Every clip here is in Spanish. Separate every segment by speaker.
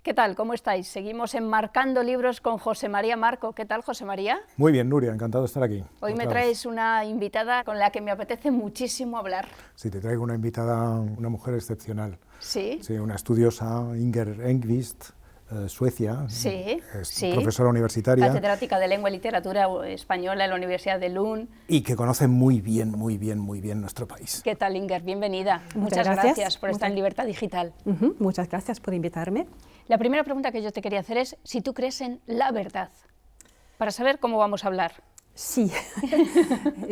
Speaker 1: ¿Qué tal? ¿Cómo estáis? Seguimos enmarcando libros con José María Marco. ¿Qué tal, José María?
Speaker 2: Muy bien, Nuria, encantado de estar aquí.
Speaker 1: Hoy me traes una invitada con la que me apetece muchísimo hablar.
Speaker 2: Sí, te traigo una invitada, una mujer excepcional.
Speaker 1: ¿Sí?
Speaker 2: Sí, una estudiosa, Inger Enqvist, Suecia,
Speaker 1: Sí,
Speaker 2: es
Speaker 1: sí.
Speaker 2: profesora universitaria.
Speaker 1: Catedrática de Lengua y Literatura Española en la Universidad de Lund.
Speaker 2: Y que conoce muy bien nuestro país.
Speaker 1: ¿Qué tal, Inger? Bienvenida.
Speaker 3: Muchas gracias
Speaker 1: por estar en Libertad Digital.
Speaker 3: Muchas gracias por invitarme.
Speaker 1: La primera pregunta que yo te quería hacer es si tú crees en la verdad, para saber cómo vamos a hablar.
Speaker 3: Sí,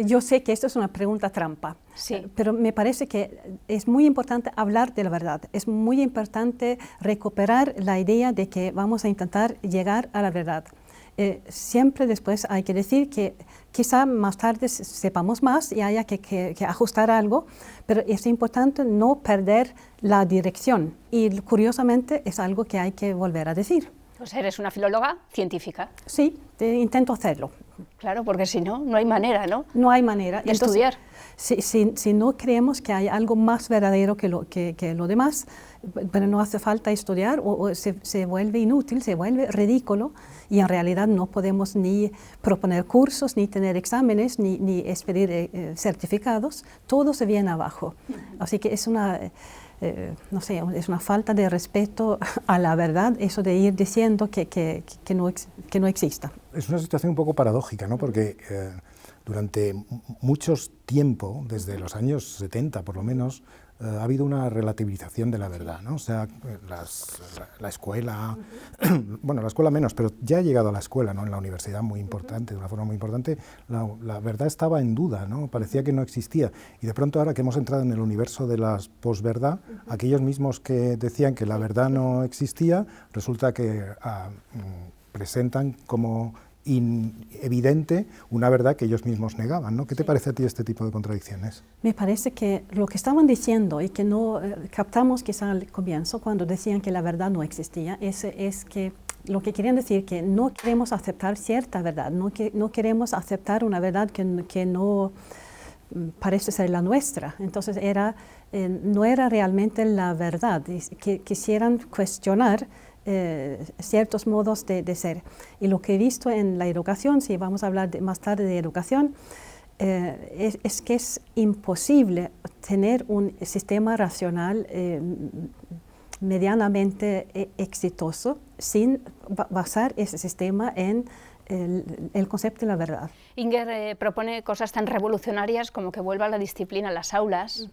Speaker 3: yo sé que esto es una pregunta trampa,
Speaker 1: sí.
Speaker 3: Pero me parece que es muy importante hablar de la verdad. Es muy importante recuperar la idea de que vamos a intentar llegar a la verdad. Siempre después hay que decir que quizá más tarde sepamos más y haya que ajustar algo, pero es importante no perder la dirección y curiosamente es algo que hay que volver a decir.
Speaker 1: Pues eres una filóloga científica.
Speaker 3: Sí, intento hacerlo.
Speaker 1: Claro, porque si no, no hay manera, ¿no?
Speaker 3: No hay manera.
Speaker 1: De estudiar.
Speaker 3: Si no creemos que hay algo más verdadero que lo demás, pero no hace falta estudiar o se vuelve inútil, se vuelve ridículo y en realidad no podemos ni proponer cursos, ni tener exámenes, ni expedir certificados, todo se viene abajo. Así que es una... no sé, es una falta de respeto a la verdad, eso de ir diciendo que no exista.
Speaker 2: Es una situación un poco paradójica, ¿no? Porque durante mucho tiempo, desde los años 70 por lo menos, ha habido una relativización de la verdad, ¿no? O sea, la escuela, bueno, la escuela menos, pero ya ha llegado a la escuela, ¿no? En la universidad muy importante, de una forma muy importante, la verdad estaba en duda, ¿no? Parecía que no existía. Y de pronto ahora que hemos entrado en el universo de la posverdad, aquellos mismos que decían que la verdad no existía, resulta que presentan como evidente una verdad que ellos mismos negaban, ¿no? ¿Qué te parece a ti este tipo de contradicciones?
Speaker 3: Me parece que lo que estaban diciendo y que no captamos quizá al comienzo cuando decían que la verdad no existía, es que lo que querían decir que no queremos aceptar cierta verdad, no queremos aceptar una verdad que no parece ser la nuestra. Entonces no era realmente la verdad, que quisieran cuestionar ciertos modos de ser. Y lo que he visto en la educación, si vamos a hablar más tarde de educación, es que es imposible tener un sistema racional medianamente exitoso sin basar ese sistema en el concepto de la verdad.
Speaker 1: Inger propone cosas tan revolucionarias como que vuelva la disciplina a las aulas,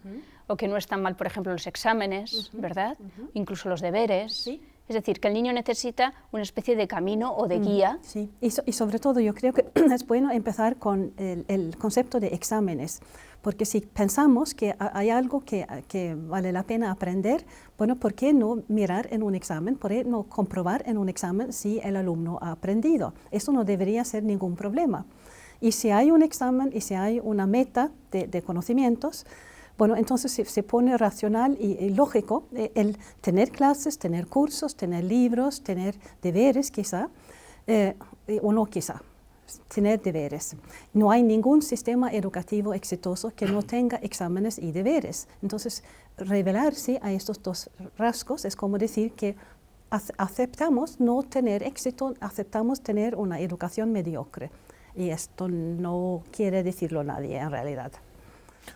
Speaker 1: o que no están mal, por ejemplo, los exámenes, ¿verdad? Incluso los deberes.
Speaker 3: Sí.
Speaker 1: Es decir, que el niño necesita una especie de camino o de guía.
Speaker 3: Sí, y sobre todo yo creo que es bueno empezar con el concepto de exámenes, porque si pensamos que hay algo que vale la pena aprender, bueno, ¿por qué no mirar en un examen? ¿Por qué no comprobar en un examen si el alumno ha aprendido? Eso no debería ser ningún problema. Y si hay un examen y si hay una meta de conocimientos, bueno, entonces se pone racional y lógico el tener clases, tener cursos, tener libros, tener deberes quizá, o no quizá, tener deberes. No hay ningún sistema educativo exitoso que no tenga exámenes y deberes. Entonces, revelarse a estos dos rasgos es como decir que aceptamos no tener éxito, aceptamos tener una educación mediocre. Y esto no quiere decirlo nadie en realidad.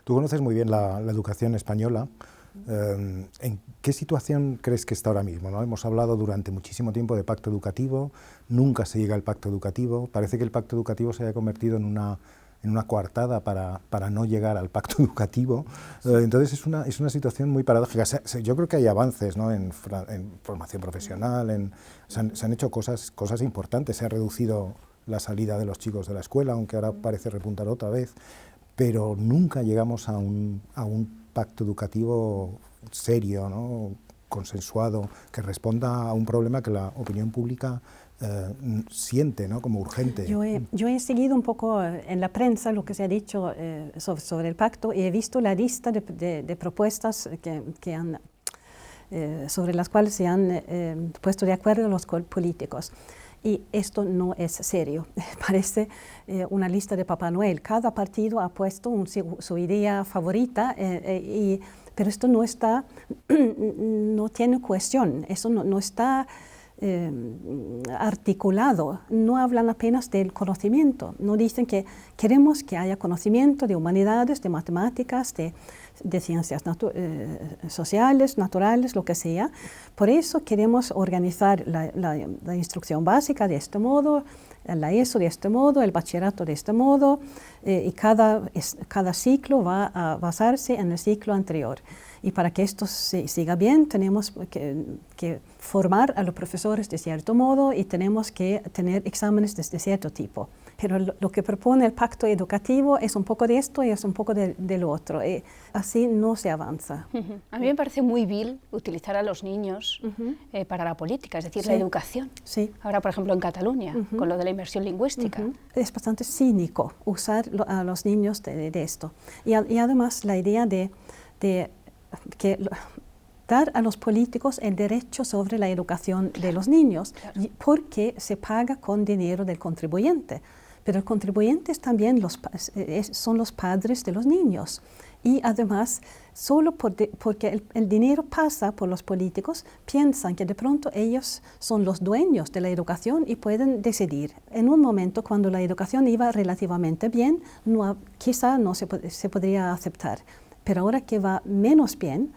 Speaker 2: Tú conoces muy bien la educación española. ¿En qué situación crees que está ahora mismo, ¿no? Hemos hablado durante muchísimo tiempo de pacto educativo, nunca se llega al pacto educativo, parece que el pacto educativo se haya convertido en una coartada para no llegar al pacto educativo. Entonces es una situación muy paradójica. Yo creo que hay avances, ¿no? en formación profesional, se han hecho cosas importantes, se ha reducido la salida de los chicos de la escuela, aunque ahora parece repuntar otra vez, pero nunca llegamos a un pacto educativo serio, ¿no? Consensuado, que responda a un problema que la opinión pública siente, ¿no? Como urgente.
Speaker 3: Yo he seguido un poco en la prensa lo que se ha dicho sobre el pacto y he visto la lista de propuestas sobre las cuales se han puesto de acuerdo los políticos. Y esto no es serio, parece una lista de Papá Noel. Cada partido ha puesto su idea favorita, pero esto no tiene cohesión, eso no está articulado, no hablan apenas del conocimiento, no dicen que queremos que haya conocimiento de humanidades, de matemáticas, de ciencias sociales, naturales, lo que sea. Por eso queremos organizar la instrucción básica de este modo, la ESO de este modo, el bachillerato de este modo, y cada ciclo va a basarse en el ciclo anterior. Y para que esto siga bien, tenemos que formar a los profesores de cierto modo y tenemos que tener exámenes de cierto tipo. Pero lo que propone el pacto educativo es un poco de esto y es un poco de lo otro. Así no se avanza.
Speaker 1: A mí me parece muy vil utilizar a los niños para la política, es decir, la educación.
Speaker 3: Sí.
Speaker 1: Ahora, por ejemplo, en Cataluña, con lo de la inmersión lingüística.
Speaker 3: Es bastante cínico usar a los niños de esto. Y además la idea de dar a los políticos el derecho sobre la educación de los niños, porque se paga con dinero del contribuyente. Pero el contribuyente también son los padres de los niños. Y además, solo porque el dinero pasa por los políticos, piensan que de pronto ellos son los dueños de la educación y pueden decidir. En un momento cuando la educación iba relativamente bien, quizá no se podría aceptar. Pero ahora que va menos bien,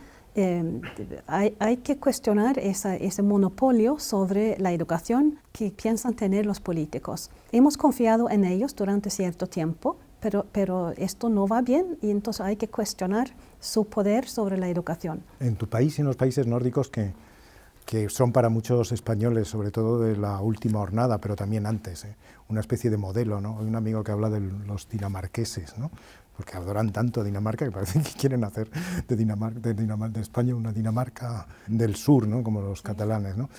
Speaker 3: hay que cuestionar ese monopolio sobre la educación que piensan tener los políticos. Hemos confiado en ellos durante cierto tiempo, pero esto no va bien y entonces hay que cuestionar su poder sobre la educación.
Speaker 2: En tu país y en los países nórdicos que son para muchos españoles, sobre todo de la última hornada, pero también antes, una especie de modelo, ¿no? Hay un amigo que habla de los dinamarqueses, ¿no? Porque adoran tanto a Dinamarca que parece que quieren hacer de España una Dinamarca del sur, ¿no? Como los catalanes, ¿no?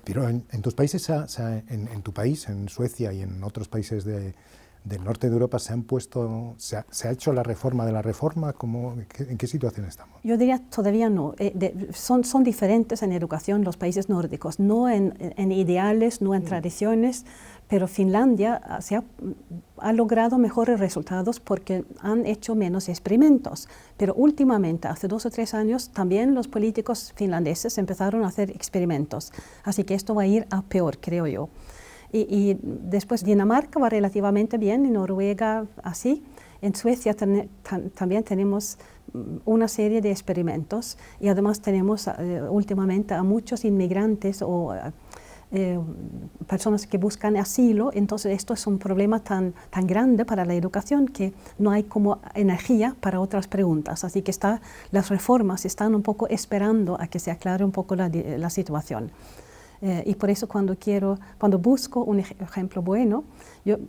Speaker 2: Pero en tus países, en tu país, en Suecia y en otros países del norte de Europa, se ha hecho la reforma de la reforma. ¿En qué situación estamos?
Speaker 3: Yo diría todavía no. Son diferentes en educación los países nórdicos, no en ideales, no en tradiciones, pero Finlandia ha logrado mejores resultados porque han hecho menos experimentos. Pero últimamente, hace 2 o 3 años, también los políticos finlandeses empezaron a hacer experimentos. Así que esto va a ir a peor, creo yo. Y después Dinamarca va relativamente bien, y Noruega así. En Suecia también tenemos una serie de experimentos y además tenemos últimamente a muchos inmigrantes o personas que buscan asilo. Entonces esto es un problema tan grande para la educación que no hay como energía para otras preguntas. Así que las reformas están un poco esperando a que se aclare un poco la situación. Y por eso cuando busco un ejemplo bueno,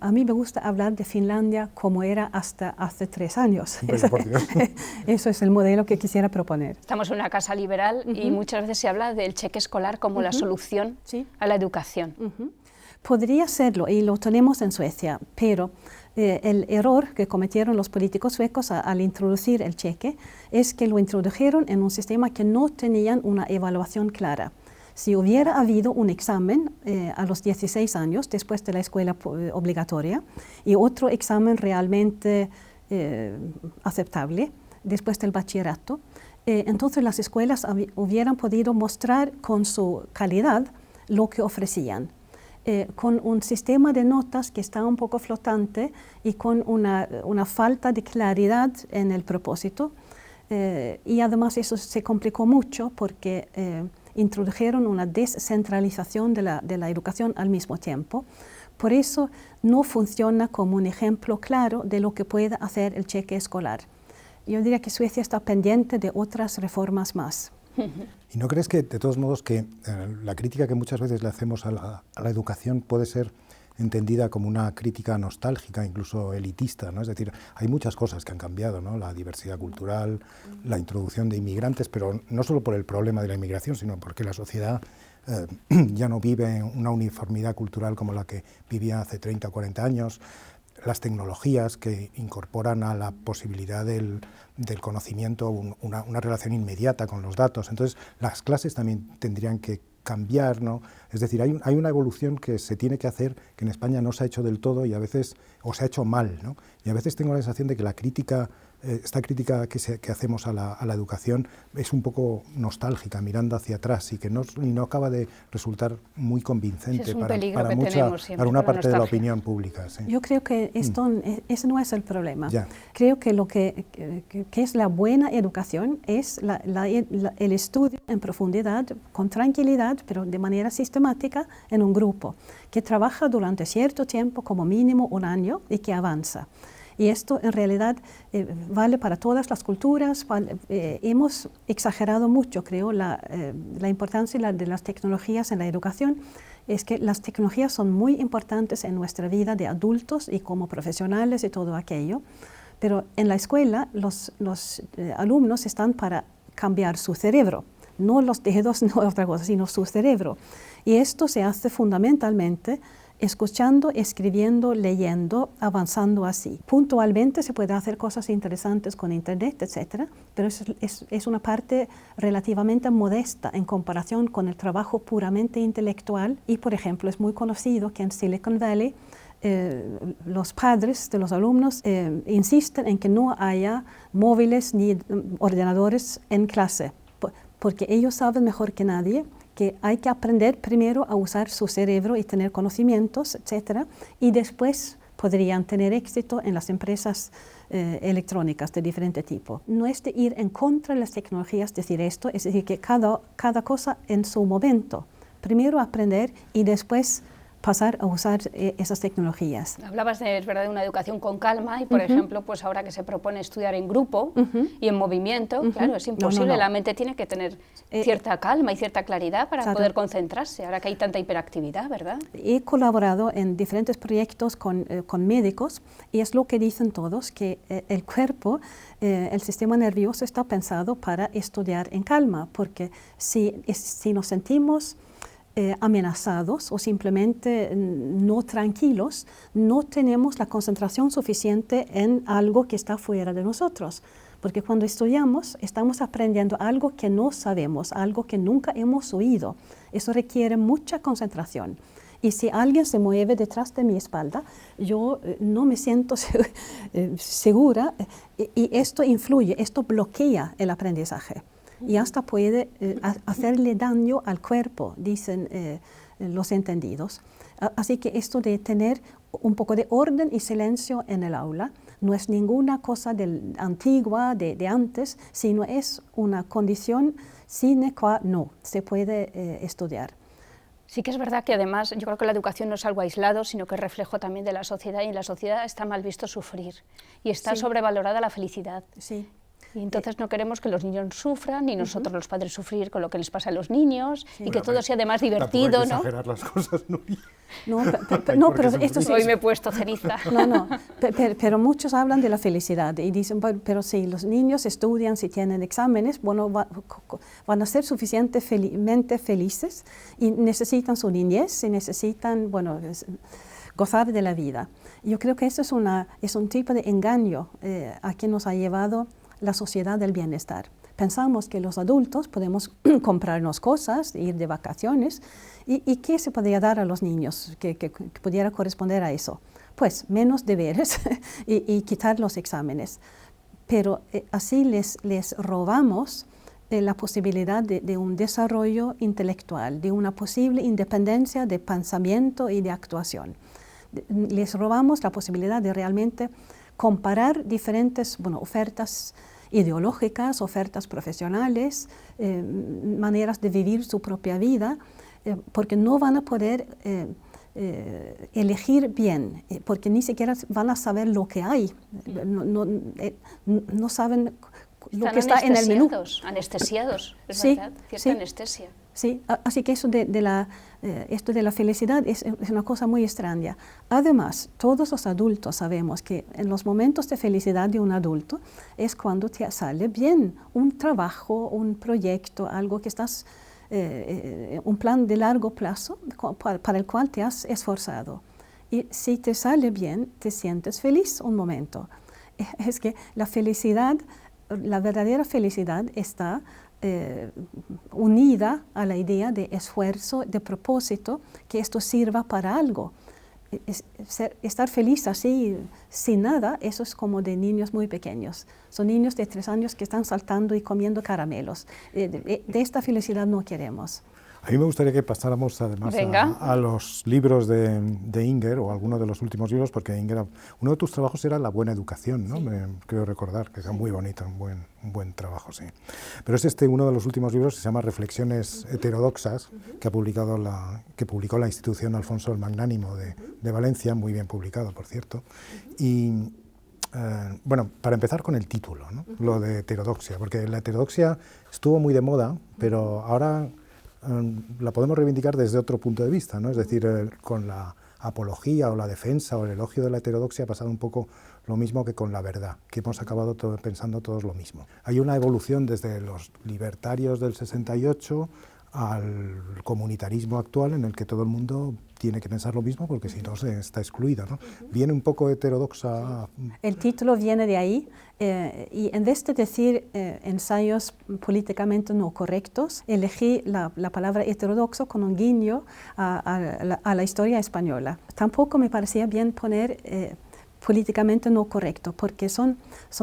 Speaker 3: a mí me gusta hablar de Finlandia como era hasta hace 3 años. Eso es el modelo que quisiera proponer.
Speaker 1: Estamos en una casa liberal y muchas veces se habla del cheque escolar como la solución a la educación.
Speaker 3: Podría serlo, y lo tenemos en Suecia, pero el error que cometieron los políticos suecos al introducir el cheque es que lo introdujeron en un sistema que no tenían una evaluación clara. Si hubiera habido un examen a los 16 años después de la escuela obligatoria y otro examen realmente aceptable después del bachillerato, entonces las escuelas hubieran podido mostrar con su calidad lo que ofrecían. Con un sistema de notas que está un poco flotante y con una falta de claridad en el propósito, y además eso se complicó mucho porque introdujeron una descentralización de la educación al mismo tiempo. Por eso no funciona como un ejemplo claro de lo que puede hacer el cheque escolar. Yo diría que Suecia está pendiente de otras reformas más.
Speaker 2: ¿Y no crees que, de todos modos, que la crítica que muchas veces le hacemos a la educación puede ser entendida como una crítica nostálgica, incluso elitista, ¿no? Es decir, hay muchas cosas que han cambiado, ¿no? La diversidad cultural, la introducción de inmigrantes, pero no solo por el problema de la inmigración, sino porque la sociedad ya no vive una uniformidad cultural como la que vivía hace 30 o 40 años, las tecnologías que incorporan a la posibilidad del conocimiento una relación inmediata con los datos. Entonces, las clases también tendrían que cambiar, ¿no? Es decir, hay una evolución que se tiene que hacer, que en España no se ha hecho del todo y a veces, o se ha hecho mal, ¿no? Y a veces tengo la sensación de que la crítica, esta crítica que hacemos a la educación es un poco nostálgica, mirando hacia atrás, y que no acaba de resultar muy convincente para una parte de la opinión pública. Sí.
Speaker 3: Yo creo que ese no es el problema. Ya. Creo que lo que es la buena educación es el estudio en profundidad, con tranquilidad, pero de manera sistemática, en un grupo, que trabaja durante cierto tiempo, como mínimo un año, y que avanza. Y esto en realidad vale para todas las culturas. Hemos exagerado mucho, creo, la importancia de las tecnologías en la educación. Es que las tecnologías son muy importantes en nuestra vida de adultos y como profesionales y todo aquello. Pero en la escuela los alumnos están para cambiar su cerebro. No los dedos, no otra cosa, sino su cerebro. Y esto se hace fundamentalmente escuchando, escribiendo, leyendo, avanzando así. Puntualmente se puede hacer cosas interesantes con Internet, etc., pero es una parte relativamente modesta en comparación con el trabajo puramente intelectual. Y, por ejemplo, es muy conocido que en Silicon Valley los padres de los alumnos insisten en que no haya móviles ni ordenadores en clase, porque ellos saben mejor que nadie que hay que aprender primero a usar su cerebro y tener conocimientos, etcétera, y después podrían tener éxito en las empresas electrónicas de diferente tipo. No es de ir en contra de las tecnologías decir esto, es decir, que cada cosa en su momento. Primero aprender y después pasar a usar esas tecnologías.
Speaker 1: Hablabas de una educación con calma y, por ejemplo, pues ahora que se propone estudiar en grupo y en movimiento, claro, es imposible, la mente tiene que tener cierta calma y cierta claridad para poder concentrarse, ahora que hay tanta hiperactividad, ¿verdad?
Speaker 3: He colaborado en diferentes proyectos con médicos y es lo que dicen todos, que el cuerpo, el sistema nervioso está pensado para estudiar en calma, porque si nos sentimos amenazados o simplemente no tranquilos, no tenemos la concentración suficiente en algo que está fuera de nosotros. Porque cuando estudiamos, estamos aprendiendo algo que no sabemos, algo que nunca hemos oído. Eso requiere mucha concentración. Y si alguien se mueve detrás de mi espalda, yo no me siento segura y esto influye, esto bloquea el aprendizaje. Y hasta puede hacerle daño al cuerpo, dicen los entendidos. Así que esto de tener un poco de orden y silencio en el aula no es ninguna cosa antigua, de antes, sino es una condición sine qua non, se puede estudiar.
Speaker 1: Sí que es verdad que además yo creo que la educación no es algo aislado, sino que es reflejo también de la sociedad, y en la sociedad está mal visto sufrir y está sobrevalorada la felicidad.
Speaker 3: Sí.
Speaker 1: Y entonces no queremos que los niños sufran, ni nosotros los padres sufrir con lo que les pasa a los niños, y que todo sea además divertido, ¿no?
Speaker 2: Exagerar las cosas, ¿no?
Speaker 3: No, pero esto sí.
Speaker 1: Hoy me he puesto ceniza.
Speaker 3: Pero muchos hablan de la felicidad y dicen, pero si los niños estudian, si tienen exámenes, bueno, van a ser suficientemente felices y necesitan su niñez y necesitan, bueno, gozar de la vida. Yo creo que eso es un tipo de engaño a que nos ha llevado la sociedad del bienestar. Pensamos que los adultos podemos comprarnos cosas, ir de vacaciones, y ¿qué se podría dar a los niños que pudiera corresponder a eso? Pues menos deberes y quitar los exámenes. Pero así les robamos la posibilidad de un desarrollo intelectual, de una posible independencia de pensamiento y de actuación. Les robamos la posibilidad de realmente comparar diferentes ofertas ideológicas, ofertas profesionales, maneras de vivir su propia vida, porque no van a poder elegir bien, porque ni siquiera van a saber lo que hay, no saben lo que está en el menú.
Speaker 1: Anestesiados, es verdad, cierta anestesia.
Speaker 3: Sí, así que eso esto de la felicidad es una cosa muy extraña. Además, todos los adultos sabemos que en los momentos de felicidad de un adulto es cuando te sale bien un trabajo, un proyecto, algo que estás, un plan de largo plazo para el cual te has esforzado. Y si te sale bien, te sientes feliz un momento. Es que la felicidad, la verdadera felicidad está unida a la idea de esfuerzo, de propósito, que esto sirva para algo. Estar feliz así, sin nada, eso es como de niños muy pequeños. Son niños de 3 años que están saltando y comiendo caramelos. De esta felicidad no queremos.
Speaker 2: A mí me gustaría que pasáramos además a los libros de Inger, o alguno de los últimos libros, porque Inger, uno de tus trabajos era La buena educación, ¿no? Sí. Creo recordar que era muy bonito, un buen trabajo, sí. Pero es uno de los últimos libros que se llama Reflexiones heterodoxas, que publicó la institución Alfonso el Magnánimo de Valencia, muy bien publicado, por cierto. Y bueno, para empezar con el título, ¿no? Lo de heterodoxia, porque la heterodoxia estuvo muy de moda, pero ahora la podemos reivindicar desde otro punto de vista, ¿no? Es decir, con la apología o la defensa o el elogio de la heterodoxia ha pasado un poco lo mismo que con la verdad, que hemos acabado pensando todos lo mismo. Hay una evolución desde los libertarios del 68 al comunitarismo actual, en el que todo el mundo tiene que pensar lo mismo, porque si no se está excluido, ¿no? Viene un poco heterodoxa.
Speaker 3: El título viene de ahí, y en vez de decir ensayos políticamente no correctos, elegí la palabra heterodoxo con un guiño a la historia española. Tampoco me parecía bien poner políticamente no correcto, porque son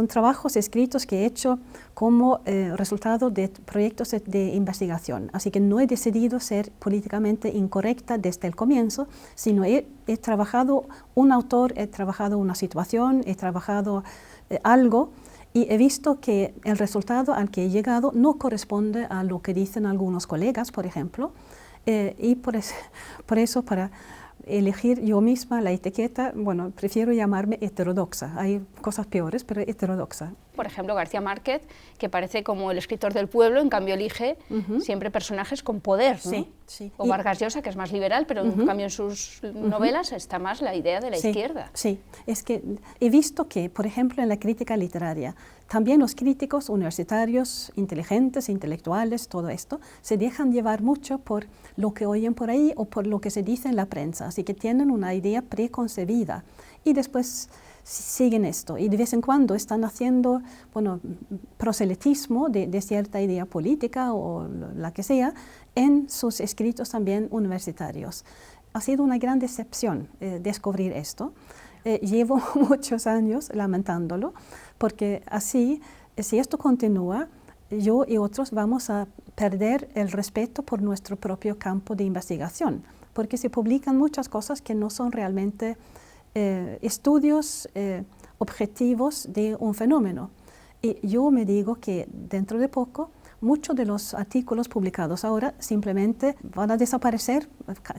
Speaker 3: trabajos escritos que he hecho como resultado de proyectos de investigación. Así que no he decidido ser políticamente incorrecta desde el comienzo, sino he trabajado un autor, he trabajado una situación, he trabajado algo, y he visto que el resultado al que he llegado no corresponde a lo que dicen algunos colegas, por ejemplo, y por eso para elegir yo misma la etiqueta, bueno, prefiero llamarme heterodoxa. Hay cosas peores, pero heterodoxa.
Speaker 1: Por ejemplo, García Márquez, que parece como el escritor del pueblo, en cambio elige siempre personajes con poder, ¿no?
Speaker 3: Sí, sí.
Speaker 1: O Vargas Llosa, que es más liberal, pero en cambio en sus novelas está más la idea de la izquierda.
Speaker 3: Sí, es que he visto que, por ejemplo, en la crítica literaria, también los críticos universitarios, inteligentes, intelectuales, todo esto, se dejan llevar mucho por lo que oyen por ahí o por lo que se dice en la prensa, así que tienen una idea preconcebida y después siguen esto, y de vez en cuando están haciendo, bueno, proselitismo de cierta idea política o la que sea en sus escritos también universitarios. Ha sido una gran decepción descubrir esto. Llevo muchos años lamentándolo, porque así, si esto continúa, yo y otros vamos a perder el respeto por nuestro propio campo de investigación, porque se publican muchas cosas que no son realmente estudios objetivos de un fenómeno. Y yo me digo que dentro de poco muchos de los artículos publicados ahora simplemente van a desaparecer,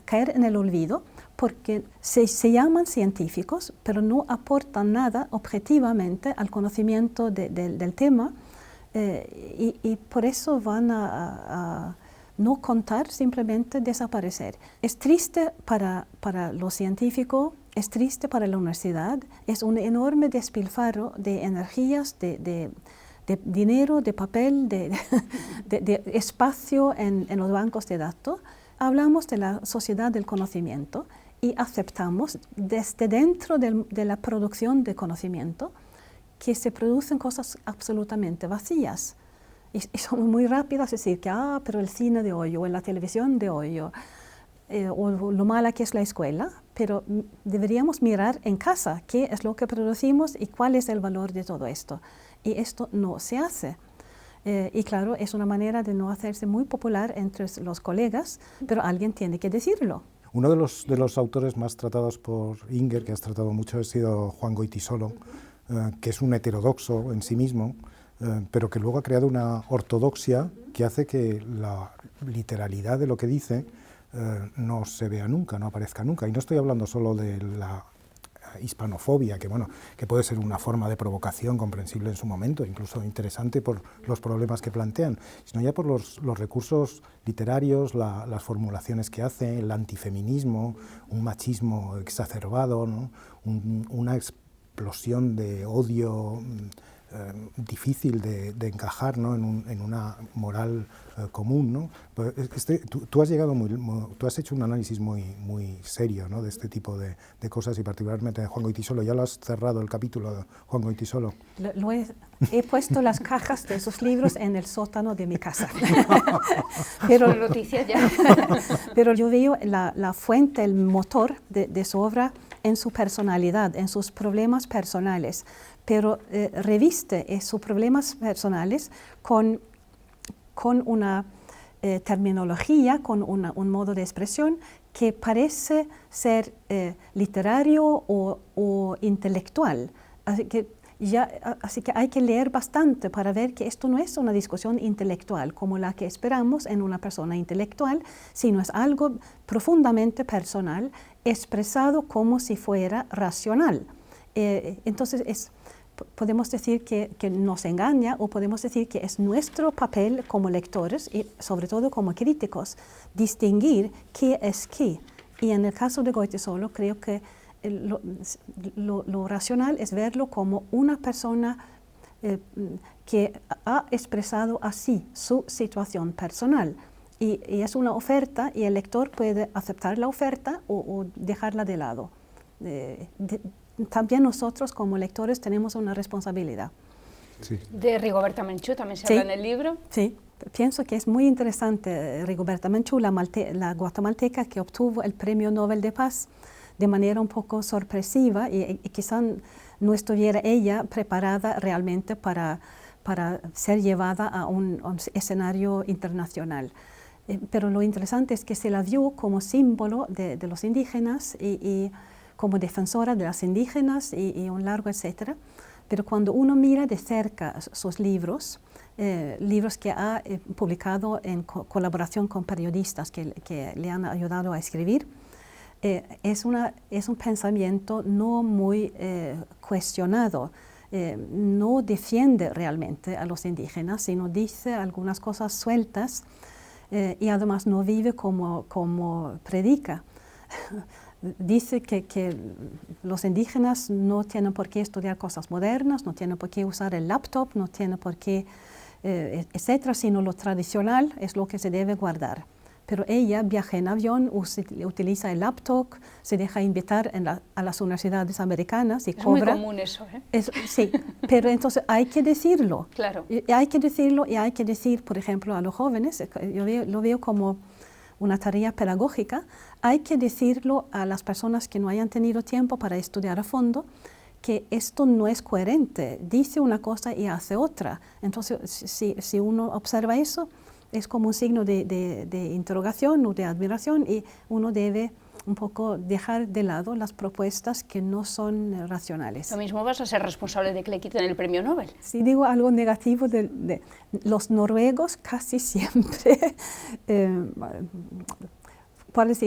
Speaker 3: caer en el olvido, porque se llaman científicos, pero no aportan nada objetivamente al conocimiento del tema, y por eso van a no contar, simplemente desaparecer. Es triste para lo científico, es triste para la universidad, es un enorme despilfarro de energías, de dinero, de papel, de espacio en los bancos de datos. Hablamos de la sociedad del conocimiento y aceptamos desde dentro de la producción de conocimiento que se producen cosas absolutamente vacías. Y son muy rápidas, es decir, que pero el cine de hoy, o en la televisión de hoy, o lo mala que es la escuela, pero deberíamos mirar en casa qué es lo que producimos y cuál es el valor de todo esto. Y esto no se hace. Y claro, es una manera de no hacerse muy popular entre los colegas, pero alguien tiene que decirlo.
Speaker 2: Uno de los autores más tratados por Inger, que has tratado mucho, ha sido Juan Goytisolo, que es un heterodoxo en sí mismo, pero que luego ha creado una ortodoxia que hace que la literalidad de lo que dice no se vea nunca, no aparezca nunca. Y no estoy hablando solo de la hispanofobia, que bueno, que puede ser una forma de provocación comprensible en su momento, incluso interesante por los problemas que plantean, sino ya por los recursos literarios, las formulaciones que hace, el antifeminismo, un machismo exacerbado, ¿no? Una explosión de odio difícil de encajar, ¿no? en una moral común, ¿no? Pues tú has hecho un análisis muy serio, ¿no? de este tipo de cosas, y particularmente de Juan Goytisolo. ¿Ya lo has cerrado el capítulo de Juan Goytisolo?
Speaker 3: He puesto las cajas de esos libros en el sótano de mi casa. Pero yo veo la fuente, el motor de su obra en su personalidad, en sus problemas personales, pero reviste sus problemas personales con una terminología, con un modo de expresión que parece ser literario o intelectual. Así que hay que leer bastante para ver que esto no es una discusión intelectual como la que esperamos en una persona intelectual, sino es algo profundamente personal, expresado como si fuera racional. Entonces podemos decir que nos engaña, o podemos decir que es nuestro papel como lectores y sobre todo como críticos distinguir qué es qué. Y en el caso de Goytisolo creo que lo racional es verlo como una persona que ha expresado así su situación personal. Y es una oferta, y el lector puede aceptar la oferta o dejarla de lado. También nosotros como lectores tenemos una responsabilidad.
Speaker 1: Sí. De Rigoberta Menchú también se habla en el libro.
Speaker 3: Sí, pienso que es muy interesante Rigoberta Menchú, la guatemalteca que obtuvo el Premio Nobel de Paz de manera un poco sorpresiva, y quizá no estuviera ella preparada realmente para ser llevada a un escenario internacional. Pero lo interesante es que se la vio como símbolo de los indígenas y como defensora de las indígenas y un largo etcétera. Pero cuando uno mira de cerca sus libros, libros que ha publicado en colaboración con periodistas que le han ayudado a escribir, es un pensamiento no muy cuestionado, no defiende realmente a los indígenas, sino dice algunas cosas sueltas y además no vive como predica. Dice que los indígenas no tienen por qué estudiar cosas modernas, no tienen por qué usar el laptop, no tienen por qué, etcétera, sino lo tradicional es lo que se debe guardar. Pero ella viaja en avión, utiliza el laptop, se deja invitar a las universidades americanas y cobra.
Speaker 1: Es muy común eso, ¿eh?
Speaker 3: Sí, pero entonces hay que decirlo.
Speaker 1: Claro.
Speaker 3: Hay que decirlo, y hay que decir, por ejemplo, a los jóvenes, yo lo veo como una tarea pedagógica, hay que decirlo a las personas que no hayan tenido tiempo para estudiar a fondo, que esto no es coherente, dice una cosa y hace otra. Entonces, si uno observa eso, es como un signo de interrogación o de admiración, y uno debe un poco dejar de lado las propuestas que no son racionales.
Speaker 1: Lo mismo vas a ser responsable de que le quiten el premio Nobel.
Speaker 3: Si digo algo negativo de los noruegos, casi siempre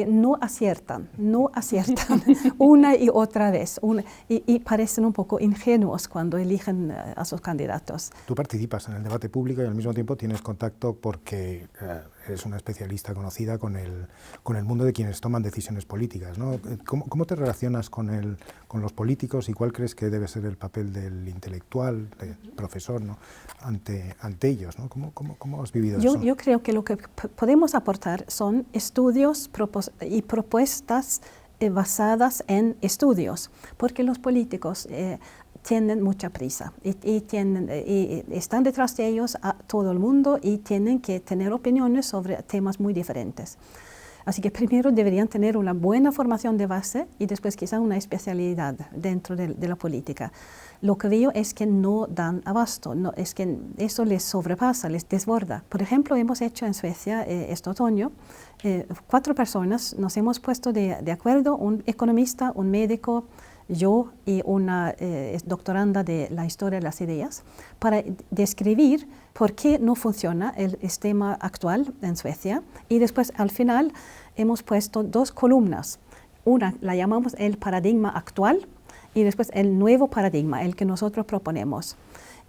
Speaker 3: no aciertan una y otra vez, y parecen un poco ingenuos cuando eligen a sus candidatos.
Speaker 2: Tú participas en el debate público y al mismo tiempo tienes contacto porque eres una especialista conocida con el mundo de quienes toman decisiones políticas, ¿no? ¿Cómo te relacionas con los políticos, y cuál crees que debe ser el papel del intelectual, del profesor, ¿no? ante ellos, ¿no? ¿Cómo has vivido eso?
Speaker 3: Yo creo que lo que podemos aportar son estudios y propuestas basadas en estudios, porque los políticos tienen mucha prisa y están detrás de ellos a todo el mundo, y tienen que tener opiniones sobre temas muy diferentes. Así que primero deberían tener una buena formación de base y después quizá una especialidad dentro de la política. Lo que veo es que no dan abasto, es que eso les sobrepasa, les desborda. Por ejemplo, hemos hecho en Suecia este otoño, 4 personas nos hemos puesto de acuerdo, un economista, un médico, yo y una doctoranda de la historia de las ideas, para describir por qué no funciona el sistema actual en Suecia, y después al final hemos puesto 2 columnas. Una la llamamos el paradigma actual y después el nuevo paradigma, el que nosotros proponemos.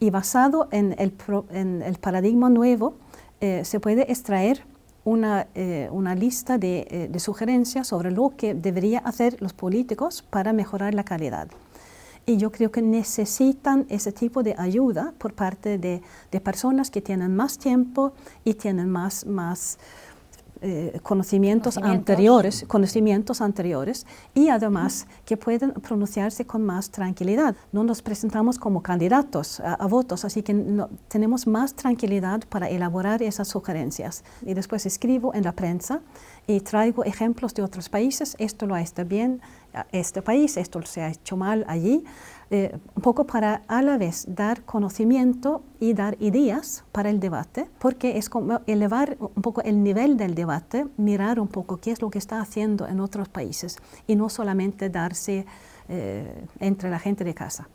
Speaker 3: Y basado en el paradigma nuevo se puede extraer una lista de sugerencias sobre lo que deberían hacer los políticos para mejorar la calidad. y yo creo que necesitan ese tipo de ayuda por parte de personas que tienen más tiempo y tienen más conocimientos anteriores y además que pueden pronunciarse con más tranquilidad. No nos presentamos como candidatos a votos, así que tenemos más tranquilidad para elaborar esas sugerencias. Y después escribo en la prensa y traigo ejemplos de otros países. Esto lo ha hecho bien este país, esto se ha hecho mal allí. Un poco para a la vez dar conocimiento y dar ideas para el debate, porque es como elevar un poco el nivel del debate, mirar un poco qué es lo que está haciendo en otros países y no solamente darse entre la gente de casa.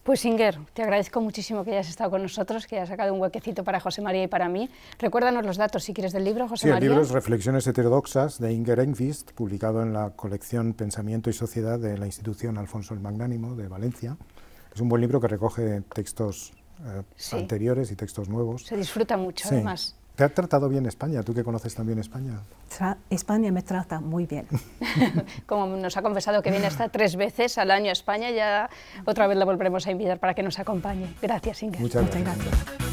Speaker 1: Pues Inger, te agradezco muchísimo que hayas estado con nosotros, que hayas sacado un huequecito para José María y para mí. Recuérdanos los datos, si quieres, del libro, José María.
Speaker 2: Sí, el libro es Reflexiones heterodoxas, de Inger Engqvist, publicado en la colección Pensamiento y Sociedad de la institución Alfonso el Magnánimo de Valencia. Es un buen libro que recoge textos anteriores y textos nuevos.
Speaker 1: Se disfruta mucho, además.
Speaker 2: ¿Te ha tratado bien España? ¿Tú que conoces también España?
Speaker 3: España me trata muy bien.
Speaker 1: Como nos ha confesado que viene hasta 3 veces al año a España, ya otra vez la volveremos a invitar para que nos acompañe. Gracias, Inger.
Speaker 2: Muchas gracias.